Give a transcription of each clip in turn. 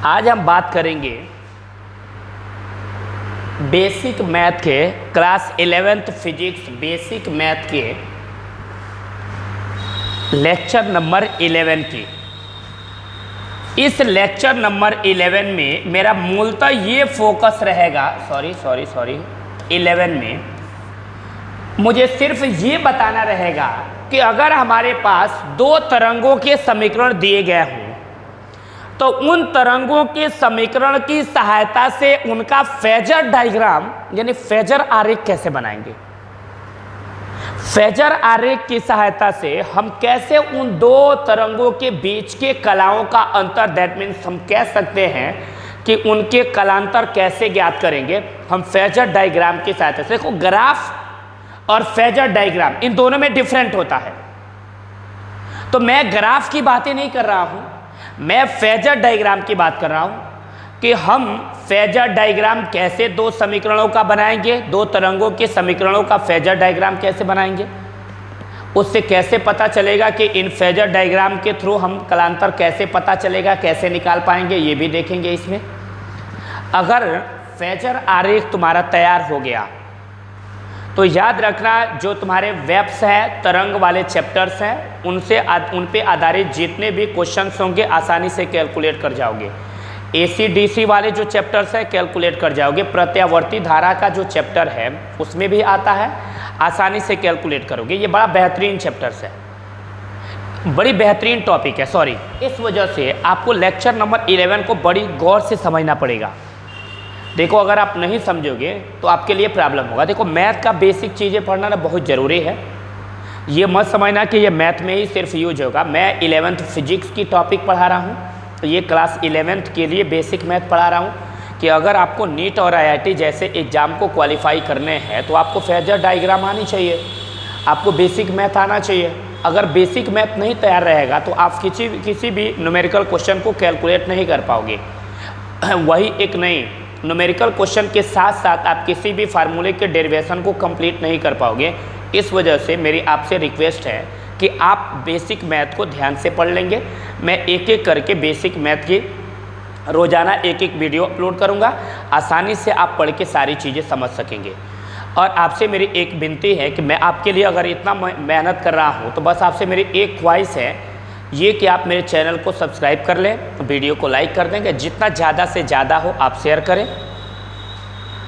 आज हम बात करेंगे बेसिक मैथ के class 11th physics basic math के लेक्चर नंबर 11 की। इस लेक्चर नंबर 11 में मेरा मूलतः ये फोकस रहेगा, सॉरी 11 में मुझे सिर्फ ये बताना रहेगा कि अगर हमारे पास दो तरंगों के समीकरण दिए गए हों तो उन तरंगों के समीकरण की सहायता से उनका फेजर डायग्राम यानी फेजर आरेख कैसे बनाएंगे। फेजर आरेख की सहायता से हम कैसे उन दो तरंगों के बीच के कलाओं का अंतर, दैट मीन्स हम कह सकते हैं कि उनके कलांतर कैसे ज्ञात करेंगे हम फेजर डायग्राम की सहायता से। देखो, ग्राफ और फेजर डायग्राम इन दोनों में डिफरेंट होता है। तो मैं ग्राफ की बातें नहीं कर रहा हूं, मैं फेजर डायग्राम की बात कर रहा हूं कि हम फेजर डायग्राम कैसे दो समीकरणों का बनाएंगे, दो तरंगों के समीकरणों का फेजर डायग्राम कैसे बनाएंगे, उससे कैसे पता चलेगा कि इन फेजर डायग्राम के थ्रू हम कलांतर कैसे पता चलेगा, कैसे निकाल पाएंगे, ये भी देखेंगे इसमें। अगर फेजर आरेख तुम्हारा तैयार हो गया तो याद रखना, जो तुम्हारे वेब्स हैं, तरंग वाले चैप्टर्स हैं, उन पे आधारित जितने भी क्वेश्चंस होंगे आसानी से कैलकुलेट कर जाओगे। एसी डीसी वाले जो चैप्टर्स हैं कैलकुलेट कर जाओगे। प्रत्यावर्ती धारा का जो चैप्टर है उसमें भी आता है, आसानी से कैलकुलेट करोगे। ये बड़ा बेहतरीन चैप्टर्स है, बड़ी बेहतरीन टॉपिक है। सॉरी, इस वजह से आपको लेक्चर नंबर 11 को बड़ी गौर से समझना पड़ेगा। देखो, अगर आप नहीं समझोगे तो आपके लिए प्रॉब्लम होगा। देखो, मैथ का बेसिक चीज़ें पढ़ना ना बहुत ज़रूरी है। ये मत समझना कि ये मैथ में ही सिर्फ यूज होगा। मैं 11th फिजिक्स की टॉपिक पढ़ा रहा हूँ, तो ये क्लास 11th के लिए बेसिक मैथ पढ़ा रहा हूँ कि अगर आपको नीट और IIT जैसे एग्ज़ाम को क्वालिफाई करने हैं तो आपको फेजर डायग्राम आनी चाहिए, आपको बेसिक मैथ आना चाहिए। अगर बेसिक मैथ नहीं तैयार रहेगा तो आप किसी भी न्यूमेरिकल क्वेश्चन को कैलकुलेट नहीं कर पाओगे। वही एक नहीं, न्यूमेरिकल क्वेश्चन के साथ साथ आप किसी भी फार्मूले के डेरिवेशन को कंप्लीट नहीं कर पाओगे। इस वजह से मेरी आपसे रिक्वेस्ट है कि आप बेसिक मैथ को ध्यान से पढ़ लेंगे। मैं एक एक करके बेसिक मैथ की रोज़ाना एक एक वीडियो अपलोड करूंगा, आसानी से आप पढ़ के सारी चीज़ें समझ सकेंगे। और आपसे मेरी एक विनती है कि मैं आपके लिए अगर इतना मेहनत कर रहा हूँ तो बस आपसे मेरी एक ख्वाहिश है ये कि आप मेरे चैनल को सब्सक्राइब कर लें, वीडियो को लाइक कर देंगे, जितना ज़्यादा से ज़्यादा हो आप शेयर करें।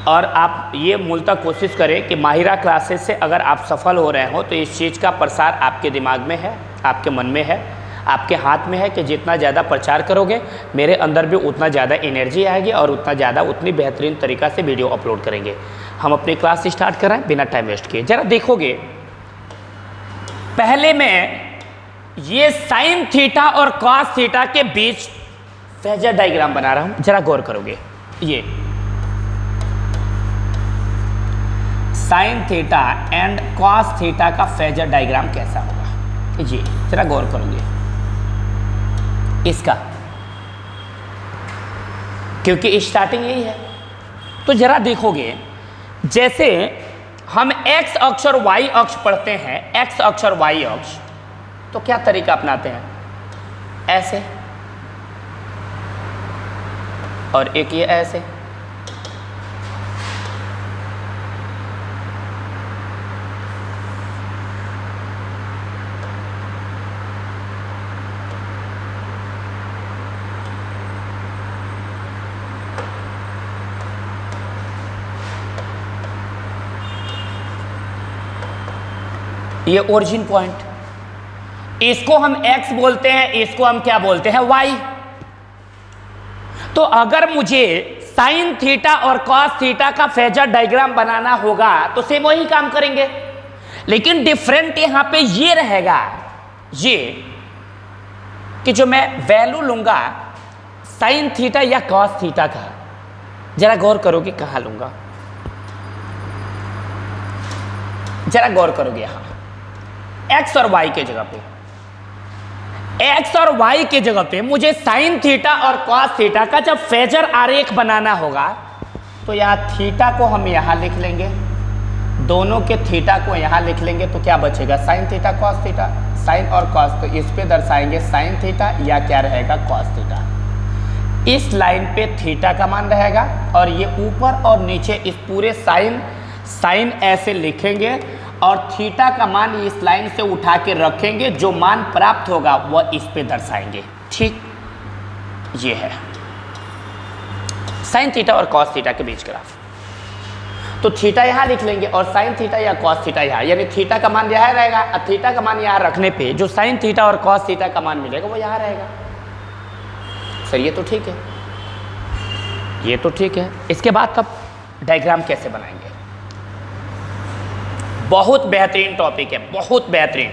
और आप ये मूलतः कोशिश करें कि माहिरा क्लासेस से अगर आप सफल हो रहे हो तो इस चीज़ का प्रसार आपके दिमाग में है, आपके मन में है, आपके हाथ में है कि जितना ज़्यादा प्रचार करोगे मेरे अंदर भी उतना ज़्यादा एनर्जी आएगी और उतनी बेहतरीन तरीक़ा से वीडियो अपलोड करेंगे। हम अपनी क्लास स्टार्ट करें बिना टाइम वेस्ट किए। ज़रा देखोगे, पहले मैं ये साइन थीटा और कॉस थीटा के बीच फेजर डायग्राम बना रहा हूं, जरा गौर करोगे। ये sine theta and cos theta का फेजर डायग्राम कैसा होगा, ये जरा गौर करोगे इसका, क्योंकि स्टार्टिंग यही है। तो जरा देखोगे, जैसे हम एक्स अक्ष और वाई अक्ष पढ़ते हैं, एक्स अक्ष और वाई अक्ष, तो क्या तरीका अपनाते हैं, ऐसे, और एक ये ऐसे। ये ओरिजिन पॉइंट, इसको हम x बोलते हैं, इसको हम क्या बोलते हैं, y। तो अगर मुझे साइन थीटा और कॉस थीटा का फेजर डायग्राम बनाना होगा तो सेम वही काम करेंगे, लेकिन डिफरेंट यहां पे ये रहेगा, ये कि जो मैं वैल्यू लूंगा साइन थीटा या कॉस थीटा का, जरा गौर करोगे कहां लूंगा, जरा गौर करोगे यहां x और y के जगह पे, x और y के जगह पे मुझे साइन थीटा और कॉस थीटा का जब फेजर आरेख बनाना होगा तो यहाँ थीटा को हम यहाँ लिख लेंगे, दोनों के थीटा को यहाँ लिख लेंगे, तो क्या बचेगा, sine theta cos theta. Sine और कॉस, तो इस पे दर्शाएंगे साइन थीटा या क्या रहेगा, कॉस थीटा। इस लाइन पे थीटा का मान रहेगा और ये ऊपर और नीचे इस पूरे साइन ऐसे लिखेंगे और थीटा का मान इस लाइन से उठा के रखेंगे, जो मान प्राप्त होगा वह इस पे दर्शाएंगे। ठीक, ये है साइन थीटा और कॉस थीटा के बीच ग्राफ। तो थीटा यहाँ लिख लेंगे और साइन थीटा या कॉस थीटा यहाँ, यानी थीटा का मान यहाँ रहेगा और थीटा का मान यहाँ रखने पे जो साइन थीटा और कॉस थीटा का मान मिलेगा वो यहाँ रहेगा। सर ये तो ठीक है, ये तो ठीक है। इसके बाद तब डायग्राम कैसे बनाएंगे? बहुत बेहतरीन टॉपिक है, बहुत बेहतरीन।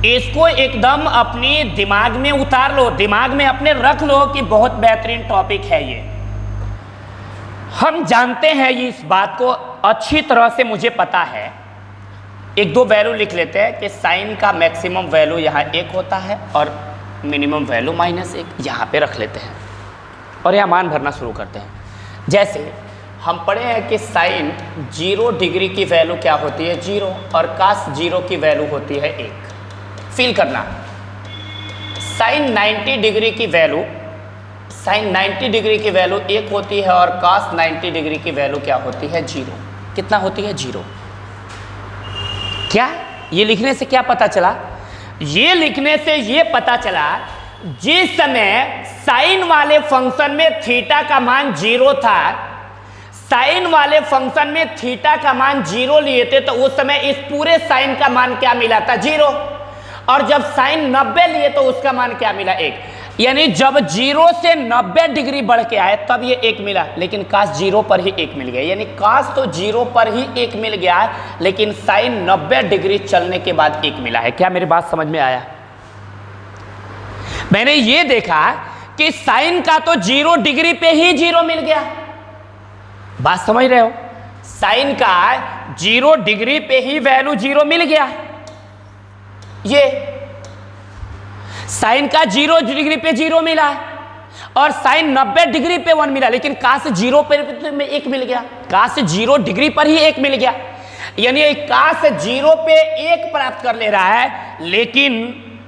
इसको एकदम अपनी दिमाग में उतार लो, दिमाग में अपने रख लो कि बहुत बेहतरीन टॉपिक है ये। हम जानते हैं ये, इस बात को अच्छी तरह से मुझे पता है। एक दो वैल्यू लिख लेते हैं कि साइन का मैक्सिमम वैल्यू यहाँ 1 होता है और मिनिमम वैल्यू -1, यहाँ पे रख लेते हैं और यहाँ मान भरना शुरू करते हैं। जैसे हम पढ़े हैं कि साइन 0 डिग्री की वैल्यू क्या होती है? 0, और कास 0 की वैल्यू होती है 1। फील करना, साइन 90 डिग्री की वैल्यू 1 होती है और कास 90 डिग्री की वैल्यू क्या होती है? 0। कितना होती है? 0। क्या ये लिखने से क्या पता चला? ये लिखने से ये पता चला जिस समय साइन वाले फंक्शन में थीटा का मान 0 था, साइन वाले फंक्शन में थीटा का मान 0 लिए थे, तो उस समय इस पूरे साइन का मान क्या मिला था? 0। और जब साइन 90 लिए तो उसका मान क्या मिला? 1। यानी जब 0 से 90 डिग्री बढ़ के आए तब ये 1 मिला, लेकिन कास 0 पर ही 1 मिल गया। यानी कास तो 0 पर ही 1 मिल गया, लेकिन साइन 90 डिग्री चलने के बाद 1 मिला है। क्या मेरी बात समझ में आया? मैंने ये देखा कि साइन का तो 0 डिग्री पे ही 0 मिल गया। बात समझ रहे हो? साइन का 0 डिग्री पे ही वैल्यू 0 मिल गया। ये साइन का 0 डिग्री पे 0 मिला और साइन 90 डिग्री पे 1 मिला, लेकिन कास 0 पे में 1 मिल गया। कास 0 डिग्री पर ही 1 मिल गया, यानी कास 0 पे 1 प्राप्त कर ले रहा है। लेकिन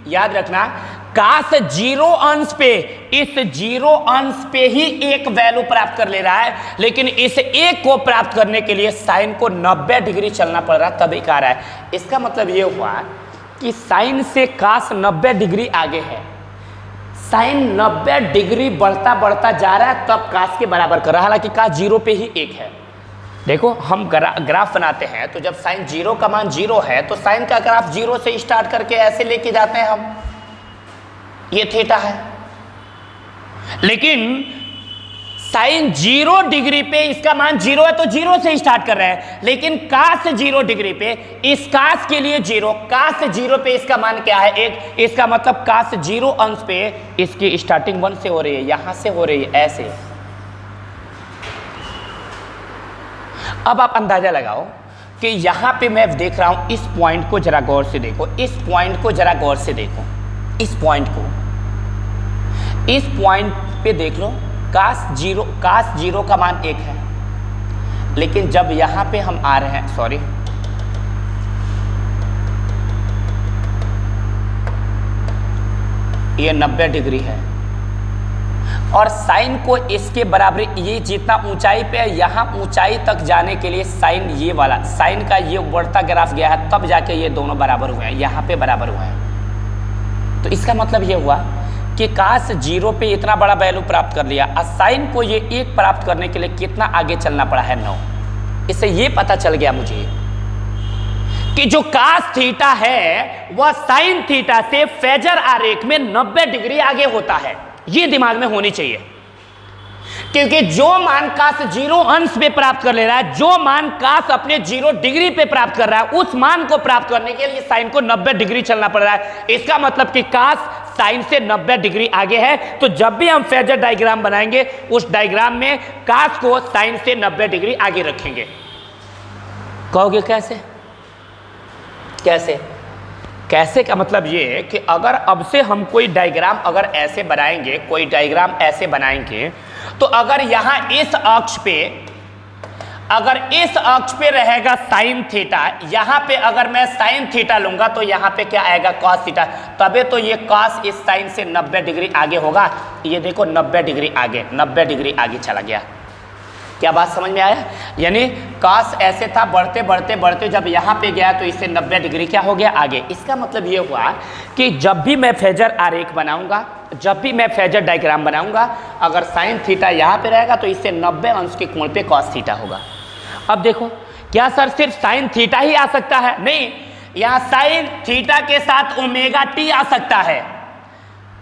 याद रखना, कास 0 अंश पे, इस 0 अंश पे ही 1 वैल्यू प्राप्त कर ले रहा है, लेकिन इस 1 को प्राप्त करने के लिए साइन को 90 डिग्री चलना पड़ रहा है, तब 1 आ रहा है। इसका मतलब ये हुआ कि साइन से कास 90 डिग्री आगे है। साइन 90 डिग्री बढ़ता बढ़ता जा रहा है, तब कास के बराबर कर रहा है, हालांकि कास 0 पे ही 1 है। देखो, हम ग्राफ बनाते हैं तो जब साइन 0 का मान 0 है तो साइन का ग्राफ 0 से स्टार्ट करके ऐसे लेके जाते हैं हम, ये थीटा है। लेकिन साइन 0 डिग्री पे इसका मान 0 है तो 0 से स्टार्ट कर रहे हैं, लेकिन कास 0 डिग्री पे, इस कास के लिए 0, कास 0 पे इसका मान क्या है? 1। इसका मतलब कास 0 अंश पे इसकी स्टार्टिंग 1 से हो रही है, यहां से हो रही है, ऐसे। अब आप अंदाजा लगाओ कि यहां पे मैं देख रहा हूं, इस पॉइंट को जरा गौर से देखो, इस पॉइंट को जरा गौर से देखो, इस पॉइंट को, इस पॉइंट पे देख लो, कास 0 का मान 1 है, लेकिन जब यहां पे हम आ रहे हैं, सॉरी, ये 90 डिग्री है और साइन को इसके बराबर, ये जितना ऊंचाई पे है, यहाँ ऊंचाई तक जाने के लिए साइन, ये वाला साइन का ये बढ़ता ग्राफ गया है, तब जाके ये दोनों बराबर हुए हैं, यहाँ पे बराबर हुए हैं। तो इसका मतलब ये हुआ कि कास 0 पे इतना बड़ा वैल्यू प्राप्त कर लिया और साइन को ये 1 प्राप्त करने के लिए कितना आगे चलना पड़ा है? 9। इससे ये पता चल गया मुझे कि जो कास थीटा है वह साइन थीटा से फेजर आरेख में 90 डिग्री आगे होता है। ये दिमाग में होनी चाहिए, क्योंकि जो मान कास 0 अंश पे प्राप्त कर ले रहा है, जो मान कास अपने 0 डिग्री पे प्राप्त कर रहा है, उस मान को प्राप्त करने के लिए साइन को 90 डिग्री चलना पड़ रहा है। इसका मतलब कि कास साइन से 90 डिग्री आगे है, तो जब भी हम फेजर डायग्राम बनाएंगे उस डायग्राम में कास को साइन से 90 डिग्री आगे रखेंगे। कहोगे कैसे? कैसे? कैसे का मतलब ये है कि अगर अब से हम कोई डायग्राम अगर ऐसे बनाएंगे, कोई डायग्राम ऐसे बनाएंगे, तो अगर यहाँ इस अक्ष पे अगर इस अक्ष पे रहेगा साइन थीटा, यहां पे अगर मैं साइन थीटा लूंगा तो यहां पे क्या आएगा कॉस थीटा, तबे तो ये कॉस इस साइन से 90 डिग्री आगे होगा। ये देखो 90 डिग्री आगे, 90 डिग्री आगे चला गया। क्या बात समझ में आया? यानी कॉस ऐसे था, बढ़ते बढ़ते बढ़ते जब यहाँ पे गया तो इससे 90 डिग्री क्या हो गया आगे। इसका मतलब ये हुआ कि जब भी मैं फेजर आरेख बनाऊंगा, जब भी मैं फेजर डायग्राम बनाऊंगा, अगर साइन थीटा यहाँ पे रहेगा तो इससे 90 अंश के कोण पे कॉस थीटा होगा। अब देखो, क्या सर सिर्फ साइन थीटा ही आ सकता है? नहीं, यहाँ साइन थीटा के साथ ओमेगा टी आ सकता है।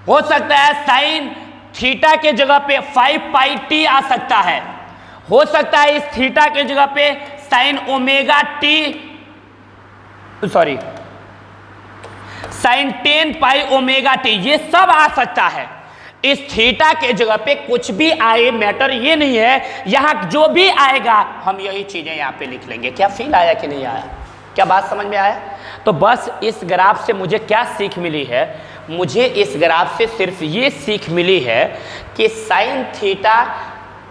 हो सकता है साइन थीटा के जगह पे 5 पाई टी आ सकता है। हो सकता है इस थीटा के जगह पे sine omega T, sorry sine 10 पाई ओमेगा टी, ये सब आ सकता है। इस थीटा के जगह पे कुछ भी आए, मैटर ये नहीं है, यहां जो भी आएगा हम यही चीजें यहां पे लिख लेंगे। क्या फील आया कि नहीं आया? क्या बात समझ में आया? तो बस इस ग्राफ से मुझे क्या सीख मिली है? मुझे इस ग्राफ से सिर्फ ये सीख मिली है कि sign theta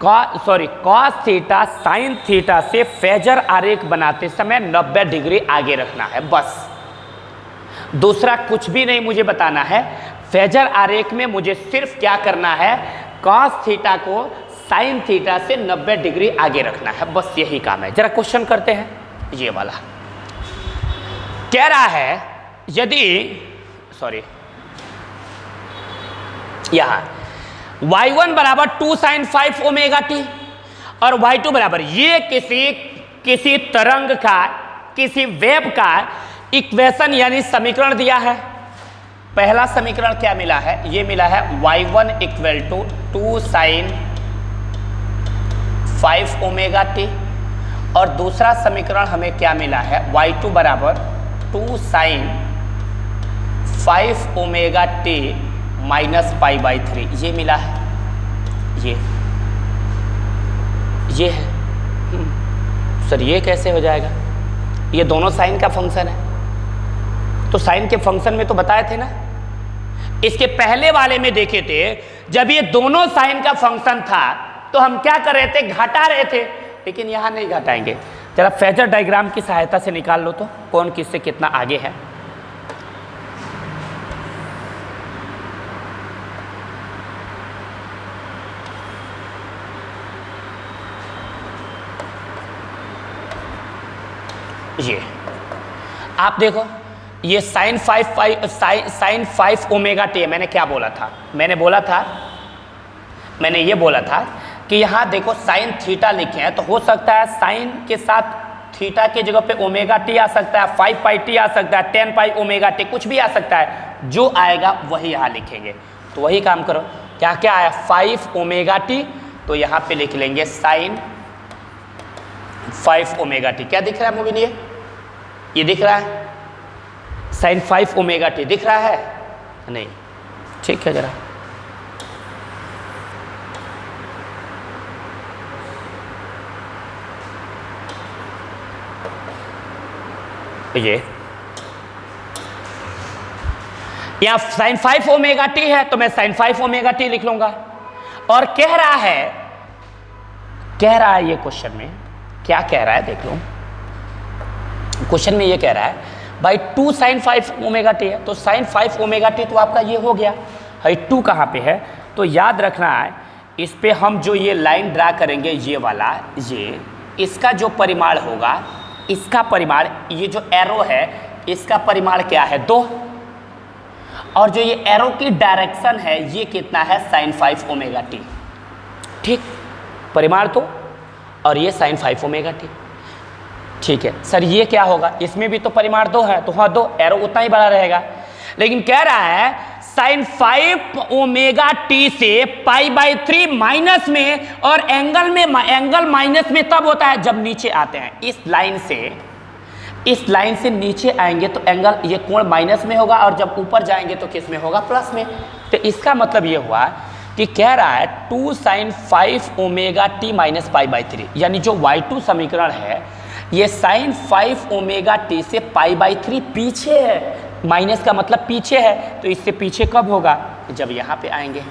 cos theta sine theta से फेजर आरेख बनाते समय 90 डिग्री आगे रखना है, बस। दूसरा कुछ भी नहीं मुझे बताना है। फेजर आरेख में मुझे सिर्फ क्या करना है, कॉस थीटा को साइन थीटा से 90 डिग्री आगे रखना है, बस यही काम है। जरा क्वेश्चन करते हैं। ये वाला कह रहा है यदि, सॉरी यहां y1 बराबर 2 साइन 5 ओमेगा टी और y2 बराबर, ये किसी तरंग का, किसी वेव का इक्वेशन यानी समीकरण दिया है। पहला समीकरण क्या मिला है? ये मिला है y1 equal to 2 sine 5 omega t, और दूसरा समीकरण हमें क्या मिला है? y2 बराबर 2 sine 5 omega t minus pi by 3, ये मिला है। ये है। सर ये कैसे हो जाएगा? ये दोनों साइन का फंक्शन है। तो साइन के फंक्शन में तो बताए थे ना, इसके पहले वाले में देखे थे, जब ये दोनों साइन का फंक्शन था तो हम क्या कर रहे थे? घटा रहे थे। लेकिन यहां नहीं घटाएंगे। जरा फेजर डायग्राम की सहायता से निकाल लो तो कौन किससे कितना आगे है। ये आप देखो, ये साइन 5 ओमेगा टी है। मैंने क्या बोला था? मैंने ये बोला था कि यहाँ देखो साइन थीटा लिखे हैं, तो हो सकता है साइन के साथ थीटा के जगह पे ओमेगा टी आ सकता है, 5 पाई टी आ सकता है, 10 पाई ओमेगा टी, कुछ भी आ सकता है। जो आएगा वही यहाँ लिखेंगे। तो वही काम करो। क्या क्या आया? 5 ओमेगा टी, तो यहाँ पे लिख लेंगे साइन 5 ओमेगा टी। क्या दिख रहा है मोबिन? ये दिख रहा है? साइन 5 ओमेगा टी दिख रहा है? नहीं, ठीक है। जरा ये यहां साइन 5 ओमेगा टी है, तो मैं साइन 5 ओमेगा टी लिख लूंगा। और कह रहा है ये क्वेश्चन में क्या कह रहा है देख लो। क्वेश्चन में ये कह रहा है भाई 2 साइन 5 ओमेगा टी है, तो साइन 5 ओमेगा टी तो आपका ये हो गया। भाई 2 कहाँ पे है? तो याद रखना है, इस पे हम जो ये लाइन ड्रा करेंगे, ये वाला, ये इसका जो परिमाण होगा, इसका परिमाण, ये जो एरो है इसका परिमाण क्या है? 2। और जो ये एरो की डायरेक्शन है ये कितना है? Sine 5 omega t. ठीक, परिमाण तो, और ये साइन 5 ओमेगा टी। ठीक है सर, ये क्या होगा? इसमें भी तो परिमाण 2 है, तो हाँ 2, एरो उतना ही बड़ा रहेगा। लेकिन कह रहा है साइन 5 ओमेगा टी से पाई बाई 3 माइनस में, और एंगल माइनस में तब होता है जब नीचे आते हैं। इस लाइन से नीचे आएंगे तो एंगल, ये कोण माइनस में होगा, और जब ऊपर जाएंगे तो किस में होगा? प्लस में। तो इसका मतलब ये हुआ कि कह रहा है 2 sine 5 omega t minus pi by 3, यानी जो y2 समीकरण है ये साइन 5 ओमेगा टी से पाई बाई 3 पीछे है। माइनस का मतलब पीछे है, तो इससे पीछे कब होगा? जब यहाँ पे आएंगे।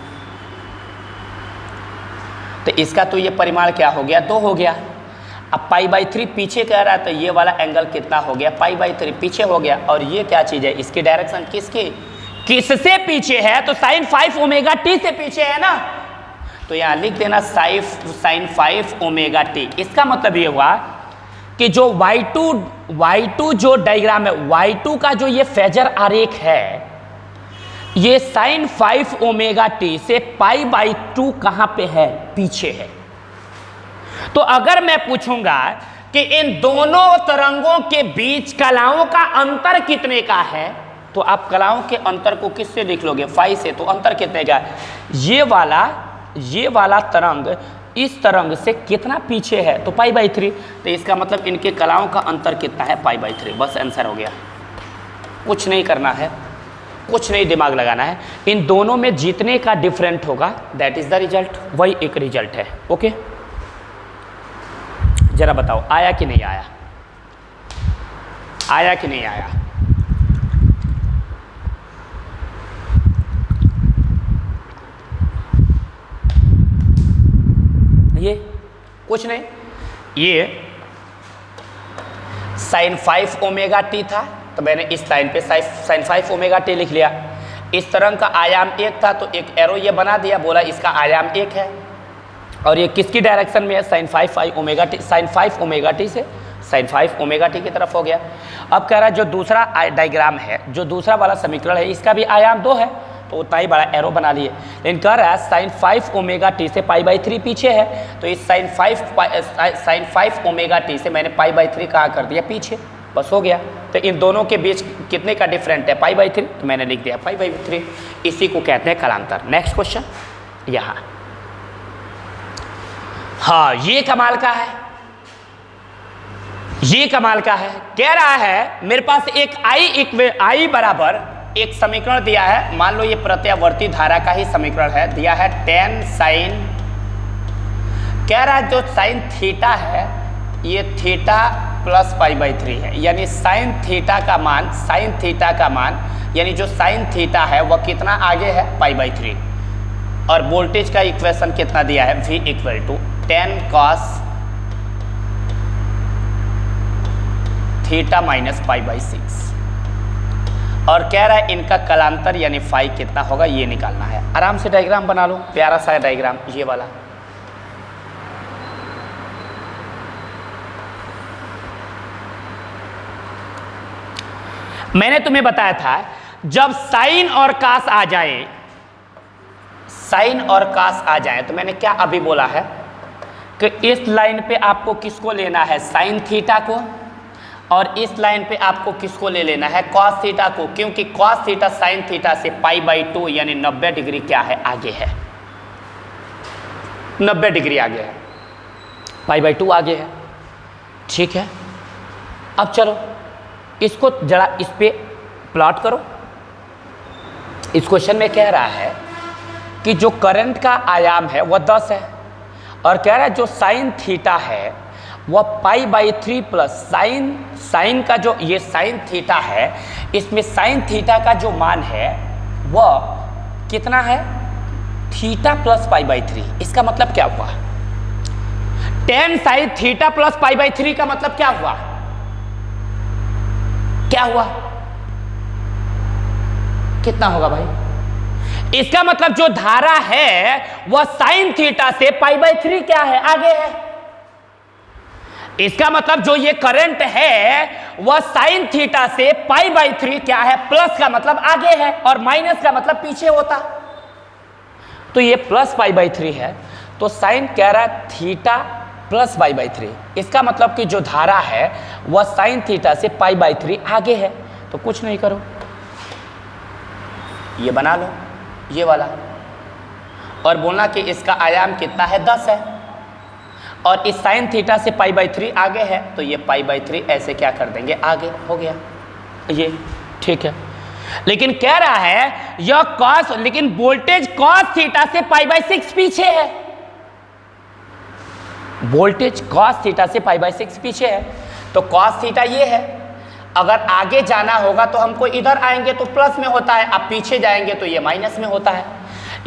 तो इसका तो ये परिमाण क्या हो गया? 2 हो गया। अब π/3 पीछे कह रहा है तो ये वाला एंगल कितना हो गया, π/3 पीछे हो गया। और ये क्या चीज़ है, इसकी डायरेक्शन किससे पीछे है, तो sin 5 ओमेगा टी से पीछे है ना, तो यहाँ लिख देना sin 5 ओमेगा टी। इसका मतलब ये हुआ कि जो y2 जो डायग्राम है, y2 का जो ये फेजर आरेख है, ये sin 5 ओमेगा टी से π/2 कहाँ पे है, पीछे है। तो अगर मैं पूछूंगा कि इन दोनों तरंगों के बीच कलाओं का अंतर कितने का है, तो आप कलाओं के अंतर को किससे लिख लोगे, फाई से। तो अंतर कितने का है, ये वाला तरंग इस तरंग से कितना पीछे है, तो π/3। तो इसका मतलब इनके कलाओं का अंतर कितना है, π/3। बस आंसर हो गया, कुछ नहीं करना है, कुछ नहीं दिमाग लगाना है। इन दोनों में जितने का डिफरेंट होगा दैट इज द रिजल्ट, वही एक रिजल्ट है। ओके, जरा बताओ आया कि नहीं आया, आया कि नहीं आया। ये कुछ नहीं, ये sin 5 ओमेगा टी था, तो मैंने इस लाइन पे sin 5 ओमेगा टी लिख लिया। इस तरंग का आयाम 1 था, तो एक एरो ये बना दिया, बोला इसका आयाम 1 है। और ये किसकी डायरेक्शन में है, sin 5 ओमेगा टी से sin 5 ओमेगा टी की तरफ हो गया। अब कह रहा है जो दूसरा डायग्राम है, जो दूसरा वाला समीकरण है, इसका भी आयाम 2 है, तो उतना ही बड़ा एरो बना लिए। लेकिन कह रहा है sin 5 ओमेगा टी से π/3 पीछे है, तो इस sin 5 ओमेगा टी से मैंने π/3 कहाँ कर दिया, पीछे, बस हो गया। तो इन दोनों के बीच कितने का डिफरेंट है, π/3, तो मैंने लिख दिया π/3। इसी को कहते हैं कलांतर। नेक्स्ट क्वेश्चन यहाँ, हाँ ये कमाल का है, ये कमाल का है। कह रहा है मेरे पास एक I बराबर एक समीकरण दिया है, मान लो ये प्रत्यावर्ती धारा का ही समीकरण है, दिया है 10 sin, कह रहा है जो sin थीटा है ये थीटा प्लस π/3 है, यानी sin थीटा का मान यानी जो sin थीटा है वह कितना आगे है, π/3। और वोल्टेज का इक्वेशन कितना दिया है, V equal to 10 cos theta minus π/6। और कह रहा है इनका कलांतर यानी फाई कितना होगा, ये निकालना है। आराम से डायग्राम बना लो, प्यारा सा डायग्राम ये वाला। मैंने तुम्हें बताया था जब साइन और कास आ जाए, साइन और कास आ जाए, तो मैंने क्या अभी बोला है कि इस लाइन पे आपको किसको लेना है, साइन थीटा को, और इस लाइन पे आपको किसको ले लेना है, कॉस थीटा को, क्योंकि कॉस थीटा साइन थीटा से π/2 यानी 90 डिग्री क्या है, आगे है, 90 डिग्री आगे है, π/2 आगे है। ठीक है, अब चलो इसको जरा इस पे प्लॉट करो। इस क्वेश्चन में कह रहा है कि जो करंट का आयाम है वह 10 है, और कह रहा है जो साइन थीटा है वह π/3 प्लस साइन का जो ये साइन थीटा है, इसमें साइन थीटा का जो मान है वह कितना है, थीटा प्लस π/3। इसका मतलब क्या हुआ, 10 साइन थीटा प्लस π/3 का मतलब क्या हुआ, क्या हुआ, कितना होगा भाई। इसका मतलब जो धारा है वह साइन थीटा से π/3 क्या है, आगे है। इसका मतलब जो ये करंट है वह साइन थीटा से π/3 क्या है, प्लस का मतलब आगे है, और माइनस का मतलब पीछे होता। तो ये प्लस π/3 है, तो साइन कह रहा है थीटा प्लस π/3। इसका मतलब कि जो धारा है वह साइन थीटा से π/3 आगे है। तो कुछ नहीं करो, ये बना लो ये वाला, और बोलना कि इसका आयाम कितना है, 10 है, और इस साइन थीटा से π/3 आगे है, तो ये π/3 ऐसे क्या कर देंगे, आगे हो गया ये। ठीक है, लेकिन कह रहा है यह कॉस, लेकिन वोल्टेज कॉस थीटा से π/6 पीछे है, वोल्टेज कॉस थीटा से π/6 पीछे है। तो कॉस थीटा ये है, अगर आगे जाना होगा तो हमको इधर आएंगे तो प्लस में होता है, अब पीछे जाएंगे तो ये माइनस में होता है।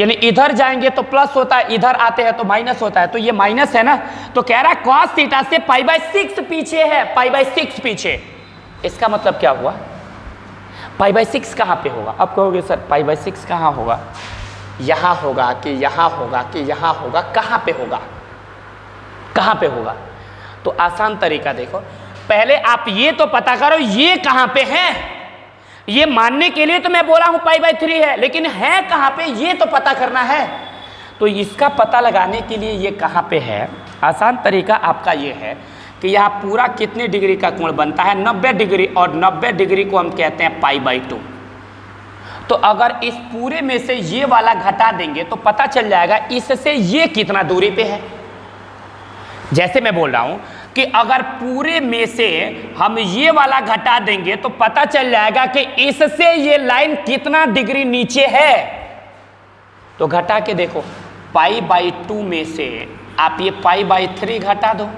यानी इधर जाएंगे तो प्लस होता है, इधर आते हैं तो माइनस होता है, तो ये माइनस है ना। तो कह रहा है cos थीटा से π/6 पीछे है, π/6 पीछे। इसका मतलब क्या हुआ, π/6 कहाँ पे होगा? अब कहोगे सर π/6 कहाँ होगा, यहाँ होगा कि यहाँ होगा कि यहाँ होगा, कहाँ पे होगा, कहाँ पे होगा? तो आसान तरीका देखो, पहले आप ये तो पता करो ये कहाँ पे है। ये मानने के लिए तो मैं बोला हूं π/3 है, लेकिन है कहाँ पे ये तो पता करना है। तो इसका पता लगाने के लिए ये कहाँ पे है, आसान तरीका आपका ये है कि यहाँ पूरा कितने डिग्री का कोण बनता है, 90 डिग्री, और 90 डिग्री को हम कहते हैं π/2। तो अगर इस पूरे में से ये वाला घटा देंगे तो पता चल जाएगा इससे ये कितना दूरी पे है। जैसे मैं बोल रहा हूं कि अगर पूरे में से हम ये वाला घटा देंगे तो पता चल जाएगा कि इससे ये लाइन कितना डिग्री नीचे है। तो घटा के देखो, π/2 में से आप ये π/3 घटा दो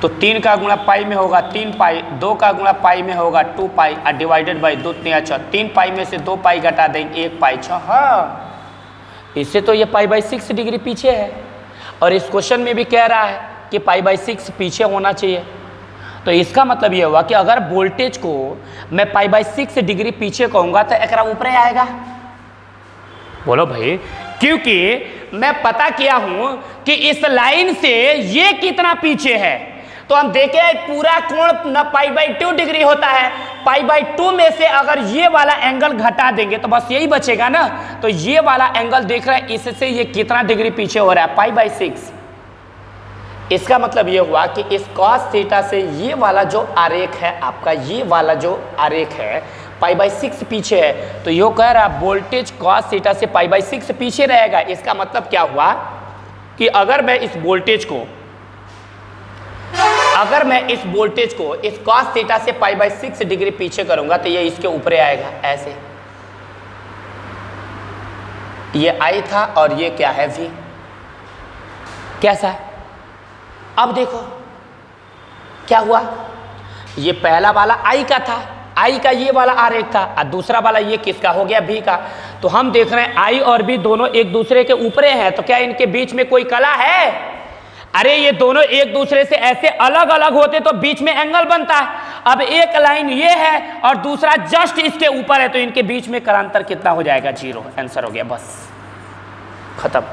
तो 3 का गुणा पाई में होगा 3 पाई, 2 का गुणा पाई में होगा 2 पाई, और डिवाइडेड बाई 2 3 6। 3 पाई में से 2 पाई घटा देंगे 1 पाई 6। हाँ, इससे तो ये π/6 डिग्री पीछे है, और इस क्वेश्चन में भी कह रहा है कि π/6 पीछे होना चाहिए। तो इसका मतलब ये हुआ कि अगर वोल्टेज को मैं π/6 डिग्री पीछे कहूँगा तो एकरा ऊपर आएगा। बोलो भाई, क्योंकि मैं पता किया हूं कि इस लाइन से ये कितना पीछे है। तो हम देखें पूरा कोण न π/2 डिग्री होता है, π/2 में से अगर ये वाला एंगल घटा देंगे तो बस यही बचेगा ना। तो ये वाला एंगल देख रहे हैं, इससे ये कितना डिग्री पीछे हो रहा है, π/6। इसका मतलब ये हुआ कि इस cos थीटा से ये वाला जो आरेख है आपका, ये वाला जो आरेख है π/6 पीछे है। तो यो कह रहा है वोल्टेज cos थीटा से π/6 पीछे रहेगा। इसका मतलब क्या हुआ कि अगर मैं इस वोल्टेज को इस cos थीटा से π/6 डिग्री पीछे करूंगा तो ये इसके ऊपर आएगा ऐसे। ये I था और ये क्या है V। कैसा? अब देखो क्या हुआ, ये पहला वाला I का था, I का ये वाला आरेख था, और दूसरा वाला ये किसका हो गया, V का। तो हम देख रहे हैं I और V दोनों एक दूसरे के ऊपर हैं। तो क्या इनके बीच में कोई कला है? अरे ये दोनों एक दूसरे से ऐसे अलग अलग होते तो बीच में एंगल बनता है। अब एक लाइन ये है और दूसरा जस्ट इसके ऊपर है, तो इनके बीच में कलांतर कितना हो जाएगा, 0। आंसर हो गया, बस खत्म।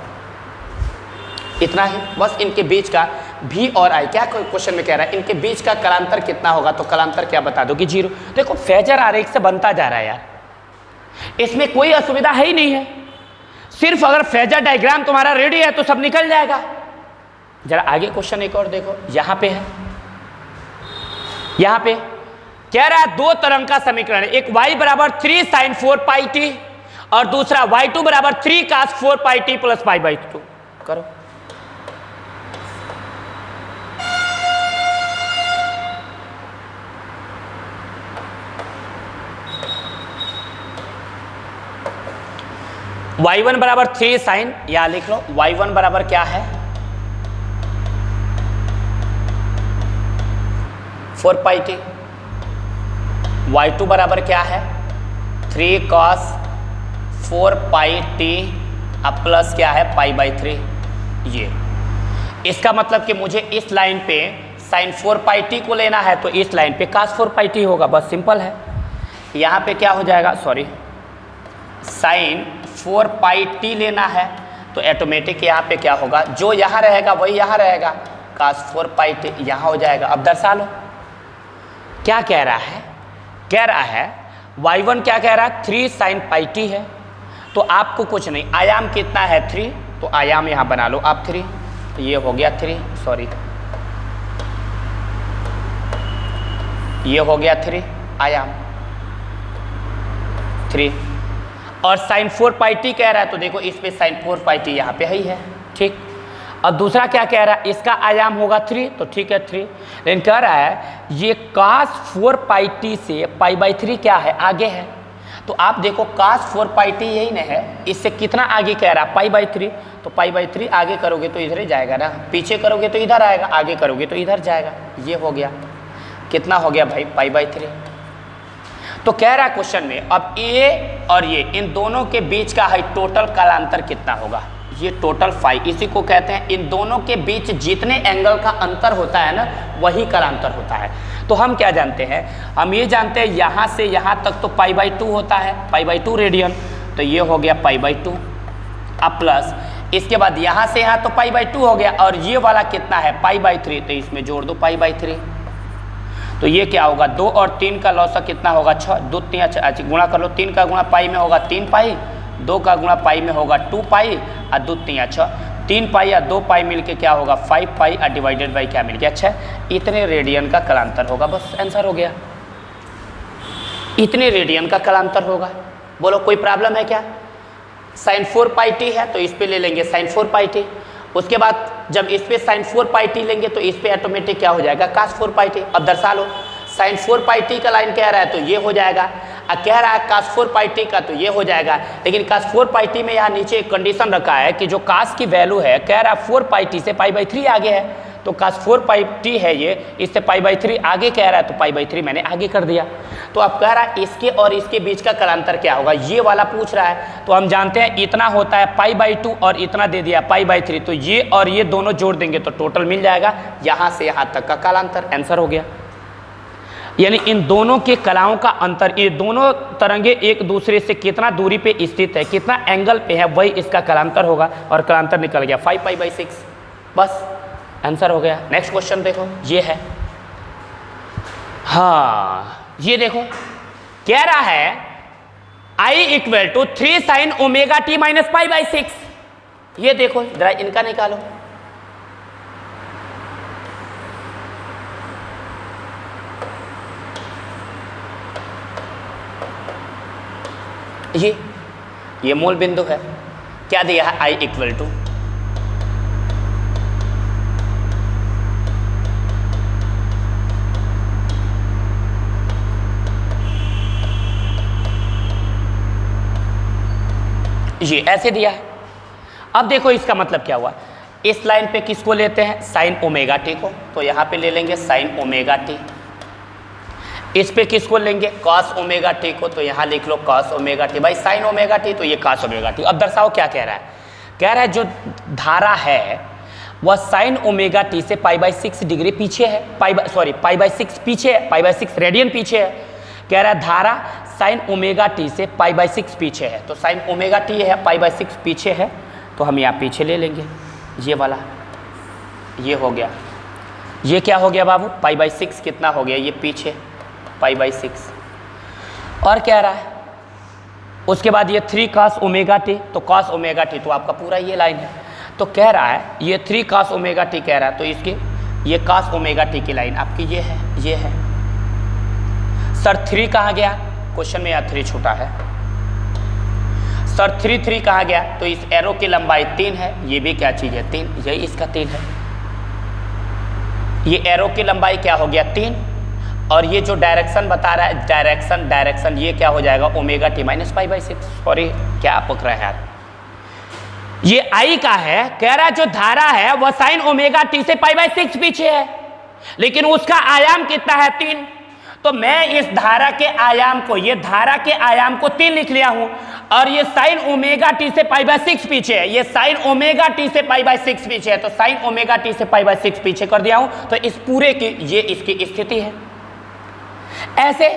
इतना ही, बस इनके बीच का V और I, क्या क्वेश्चन में कह रहा है इनके बीच का कलांतर कितना होगा, तो कलांतर क्या बता दो कि 0। देखो फेजर आरेख से बनता जा रहा है यार, इसमें कोई असुविधा है ही नहीं है। सिर्फ अगर फेजर डायग्राम तुम्हारा रेडी है तो सब निकल जाएगा। जरा आगे क्वेश्चन एक और देखो, यहां पे है, यहां पे कह रहा है दो तरंग का समीकरण है, एक y बराबर 3 sin 4πt और दूसरा y2 बराबर 3 cos 4πt प्लस π/2। करो। y1 बराबर 3 साइन, यहां लिख लो y1 बराबर क्या है 4πt, y2 बराबर क्या है 3 cos 4πt अब प्लस क्या है π/3। ये इसका मतलब कि मुझे इस लाइन पे sin 4πt को लेना है तो इस लाइन पे cos 4πt होगा, बस सिंपल है। यहाँ पे क्या हो जाएगा, सॉरी sin 4πt लेना है तो ऑटोमेटिक यहाँ पे क्या होगा, जो यहाँ रहेगा वही यहाँ रहेगा, cos 4πt यहाँ हो जाएगा। अब दर्शा लो क्या कह रहा है, कह रहा है y1 क्या कह रहा है 3 sin πt है। तो आपको कुछ नहीं, आयाम कितना है 3, तो आयाम यहाँ बना लो आप 3, ये हो गया 3, सॉरी ये हो गया 3 आयाम 3, और sin 4πt कह रहा है तो देखो इस पे sin 4πt यहाँ पे ही है, ठीक। अब दूसरा क्या कह रहा है, इसका आयाम होगा 3, तो ठीक है 3, लेकिन कह रहा है ये cos 4πt से π/3 क्या है, आगे है। तो आप देखो cos 4πt यही ना है, इससे कितना आगे कह रहा है π/3, तो π/3 आगे करोगे तो इधर ही जाएगा ना, पीछे करोगे तो इधर आएगा, आगे करोगे तो इधर जाएगा। ये हो गया, कितना हो गया भाई π/3। तो कह रहा है क्वेश्चन में अब ए और ये इन दोनों के बीच का है टोटल कालांतर कितना होगा, ये टोटल फाई, इसी को कहते हैं इन दोनों के बीच जितने एंगल का अंतर होता है ना वही कालांतर होता है। तो हम क्या जानते हैं, हम ये जानते हैं यहाँ से यहाँ तक तो π/2 होता है, π/2 रेडियन, तो ये हो गया π/2 अब प्लस इसके बाद यहाँ से यहाँ तो π/2 हो गया और ये वाला कितना है π/3, तो इसमें जोड़ दो π/3, तो ये क्या होगा 2 और 3 का लौसा कितना होगा 6, 2 3 अच्छा गुणा कर लो, 3 का गुणा पाई में होगा 3 पाई, 2 का गुणा पाई में होगा 2 पाई और 2 3 6, 3 पाई या 2 पाई मिलके क्या होगा 5 पाई और डिवाइडेड बाई क्या मिल गया, अच्छा इतने रेडियन का कालांतर होगा, बस आंसर हो गया, इतने रेडियन का कालांतर होगा। बोलो कोई प्रॉब्लम है क्या? sin 4πt है तो इस पे ले लेंगे sin 4πt, उसके बाद जब इस पे sin 4πt लेंगे तो इस पे ऑटोमेटिक क्या हो जाएगा cos 4πt। अब दर्शा लो sin 4πt का लाइन कह रहा है तो ये हो जाएगा, और कह रहा है cos 4πt का तो ये हो जाएगा, लेकिन cos 4πt में यहाँ नीचे एक कंडीशन रखा है कि जो cos की वैल्यू है कह रहा है 4πt से π/3 आगे है, तो cos 4πt है ये, इससे π/3 आगे कह रहा है तो π/3 मैंने आगे कर दिया। तो अब कह रहा है इसके और इसके बीच का कालांतर क्या होगा, ये वाला पूछ रहा है, तो हम जानते हैं इतना होता है π/2 और इतना दे दिया π/3, तो ये और ये दोनों जोड़ देंगे तो टोटल मिल जाएगा यहाँ से यहाँ तक का कालांतर, आंसर हो गया। यानी इन दोनों के कलाओं का अंतर, ये दोनों तरंगे एक दूसरे से कितना दूरी पे स्थित है, कितना एंगल पे है, वही इसका कालांतर होगा, और कालांतर निकल गया 5π/6, बस आंसर हो गया। नेक्स्ट क्वेश्चन देखो, ये है, हाँ ये देखो कह रहा है I = 3 sin ωt - π/6, ये देखो जरा इनका निकालो, ये मूल बिंदु है, क्या दिया है I = ये ऐसे दिया है। अब देखो इसका मतलब क्या हुआ, इस लाइन पे किसको लेते हैं sin ωt को, तो यहाँ पे ले लेंगे sin ωt, इस पे किसको लेंगे cos ωt को, तो यहाँ लिख लो cos ωt, भाई sin ωt तो ये cos ωt। अब दर्शाओ क्या कह रहा है, कह रहा है जो धारा है वह sin ωt से π/6 डिग्री पीछे है, π/6 पीछे है, π/6 रेडियन पीछे है, कह रहा है धारा sin ωt से π/6 पीछे है, तो sin ωt है π/6 पीछे है, तो हम यहाँ पीछे ले लेंगे, ये वाला ये हो गया, ये क्या हो गया बाबू π/6 कितना हो गया, ये पीछे π/6, और कह रहा है उसके बाद ये 3 cos ωt, तो cos ωt तो आपका पूरा ये लाइन है, तो कह रहा है ये 3 cos ωt कह रहा है, तो इसके ये cos ωt की लाइन आपकी ये है। सर 3 कहाँ गया, क्वेश्चन में यहाँ 3 छूटा है, सर 3 कहाँ गया, तो इस एरो की लंबाई 3 है, ये भी क्या चीज़ है 3, यही इसका 3 है, ये एरो की लंबाई क्या हो गया 3, और ये जो डायरेक्शन बता रहा है डायरेक्शन ये क्या हो जाएगा ωt - π/6, सॉरी क्या पक रहा है यार, ये I का है, कह रहा है जो धारा है वह sin ωt से π/6 पीछे है, लेकिन उसका आयाम कितना है 3, तो मैं इस धारा के आयाम को, ये धारा के आयाम को 3 लिख लिया हूं, और ये sin ωt से π/6 पीछे है, ये sin ωt से π/6 पीछे है, तो sin ωt से π/6 पीछे कर दिया हूं, तो इस पूरे की ये इसकी स्थिति है। ऐसे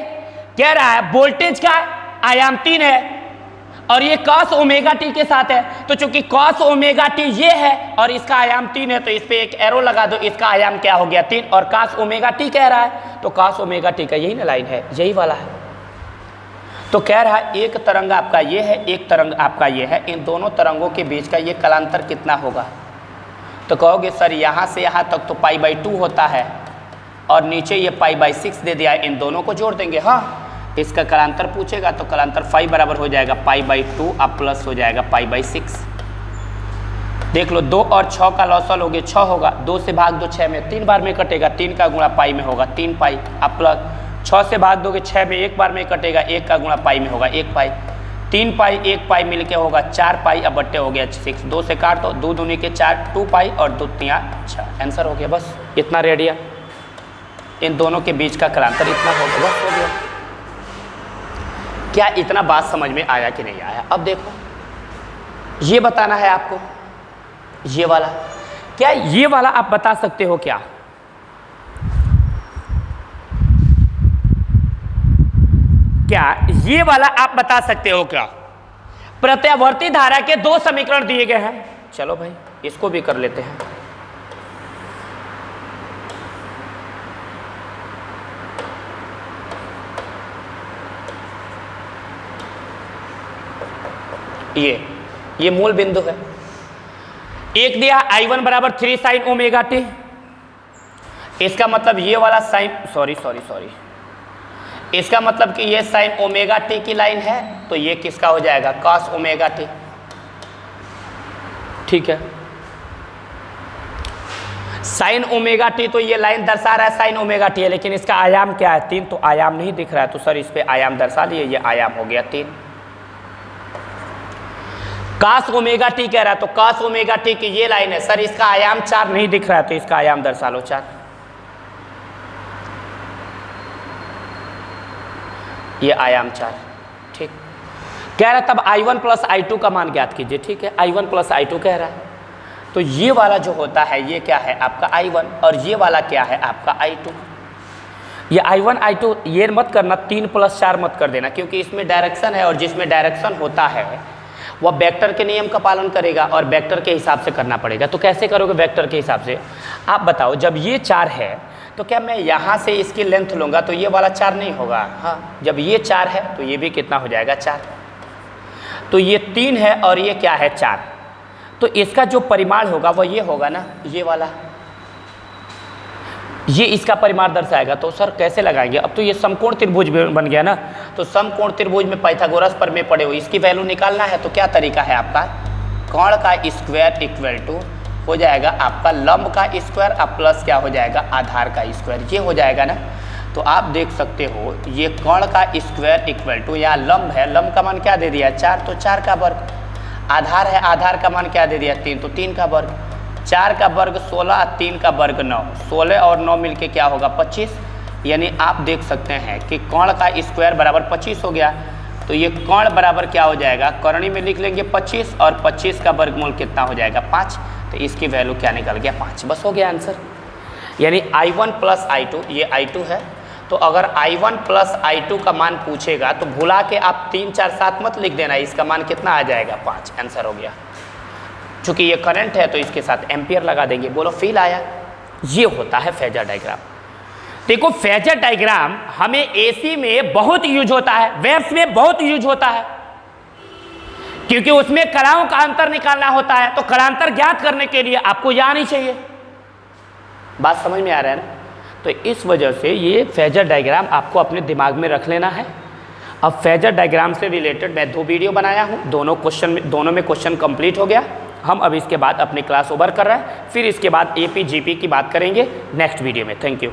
कह रहा है वोल्टेज का आयाम 3 है और ये cos ωt के साथ है, तो चूंकि cos ωt ये है और इसका आयाम 3 है, तो इस पे एक एरो लगा दो, इसका आयाम क्या हो गया 3, और cos ωt कह रहा है, तो cos ωt का यही ना लाइन है, यही वाला है। तो कह रहा है एक तरंग आपका ये है, एक तरंग आपका ये है, इन दोनों तरंगों के बीच का ये कालांतर कितना होगा, तो कहोगे सर यहाँ से यहाँ तक तो π/2 होता है और नीचे ये π/6 दे दिया, इन दोनों को जोड़ देंगे, हाँ इसका कालांतर पूछेगा तो कालांतर फाई बराबर हो जाएगा π/2 अब प्लस हो जाएगा π/6। देख लो 2 और 6 का लॉसल हो गया 6 होगा, 2 से भाग दो 6 में 3 बार में कटेगा, 3 का गुणा पाई में होगा 3 पाई अब प्लस 6 से भाग दोगे 6 में 1 बार में कटेगा, 1 का गुणा पाई में होगा 1 पाई, 3 पाई 1 पाई मिल के होगा 4 पाई, अब बट्टे हो गया 6, 2 से काट दो 2 दूनी के 4 2 पाई और 2 3 6, आंसर हो गया, बस इतना रेडियन, इन दोनों के बीच का कालांतर इतना होगा, बस हो गया। क्या इतना बात समझ में आया कि नहीं आया? अब देखो, ये बताना है आपको, ये वाला, क्या ये वाला आप बता सकते हो क्या? क्या ये वाला आप बता सकते हो क्या? प्रत्यावर्ती धारा के दो समीकरण दिए गए हैं। चलो भाई इसको भी कर लेते हैं। ये मूल बिंदु है। एक दिया I1 बराबर 3 साइन ओमेगा टी, इसका मतलब ये वाला साइन, सॉरी, इसका मतलब कि ये साइन ओमेगा टी की लाइन है, तो ये किसका हो जाएगा? Cos omega t. ठीक है, साइन ओमेगा टी, तो ये लाइन दर्शा रहा है साइन ओमेगा टी है, लेकिन इसका आयाम क्या है? 3, तो आयाम नहीं दिख रहा है, तो सर इस पे आयाम दर्शा लिए, ये आयाम हो गया 3। कॉस ओमेगा टी कह रहा है, तो कॉस ओमेगा टी की ये लाइन है, सर इसका आयाम 4 नहीं दिख रहा है, तो इसका आयाम दर्शा लो 4। ये आयाम 4। ठीक, कह रहा है तब I1 प्लस I2 का मान ज्ञात कीजिए। ठीक है, I1 प्लस I2 कह रहा है, तो ये वाला जो होता है ये क्या है? आपका I1, और ये वाला क्या है? आपका I2। ये I1 I2 ये मत करना, 3 प्लस 4 मत कर देना, क्योंकि इसमें डायरेक्शन है, और जिसमें डायरेक्शन होता है वह वेक्टर के नियम का पालन करेगा, और वेक्टर के हिसाब से करना पड़ेगा। तो कैसे करोगे वेक्टर के हिसाब से? आप बताओ, जब ये 4 है तो क्या मैं यहाँ से इसकी लेंथ लूँगा तो ये वाला 4 नहीं होगा? हाँ, जब ये 4 है तो ये भी कितना हो जाएगा? 4। तो ये 3 है और ये क्या है? 4। तो इसका जो परिमाण होगा वो ये होगा ना, ये वाला, ये इसका परिमाण दर्शाएगा। तो सर कैसे लगाएंगे? अब तो ये समकोण त्रिभुज बन गया ना, तो समकोण त्रिभुज में पाइथागोरस प्रमेय पड़े हुए, इसकी वैल्यू निकालना है। तो क्या तरीका है आपका? कोण का स्क्वायर इक्वल टू हो जाएगा आपका लंब का स्क्वायर, अब प्लस क्या हो जाएगा? आधार का स्क्वायर, ये हो जाएगा ना। तो आप देख सकते हो ये कोण का स्क्वायर इक्वल टू, यहाँ लंब है, लंब का मान क्या दे दिया? 4, तो 4 का वर्ग। आधार है, आधार का मान क्या दे दिया? 3, तो 3 का वर्ग। 4 का वर्ग 16, 3 का वर्ग 9, 16 और 9 मिलके क्या होगा? 25। यानी आप देख सकते हैं कि कोण का स्क्वायर बराबर 25 हो गया। तो ये कोण बराबर क्या हो जाएगा? करणी में लिख लेंगे 25, और 25 का वर्गमूल कितना हो जाएगा? 5। तो इसकी वैल्यू क्या निकल गया? 5। बस हो गया आंसर। यानी I1 प्लस I2, ये I2 है, तो अगर I1 प्लस I2 का मान पूछेगा तो भुला के आप 3, 4, 7 मत लिख देना, इसका मान कितना आ जाएगा? 5। आंसर हो गया। चूंकि ये करंट है तो इसके साथ एम्पियर लगा देंगे। बोलो फील आया? ये होता है फेजर डायग्राम। देखो फेजर डायग्राम हमें AC में बहुत यूज होता है, वेव्स में बहुत यूज होता है, क्योंकि उसमें कलाओं का अंतर निकालना होता है। तो कलांतर ज्ञात करने के लिए आपको यह आनी चाहिए। बात समझ में आ रहा है ना? तो इस वजह से ये फेजर डायग्राम आपको अपने दिमाग में रख लेना है। अब फेजर डायग्राम से रिलेटेड मैं 2 वीडियो बनाया हूँ, दोनों में क्वेश्चन कंप्लीट हो गया। हम अब इसके बाद अपनी क्लास ओवर कर रहे हैं, फिर इसके बाद AP GP की बात करेंगे नेक्स्ट वीडियो में। Thank you.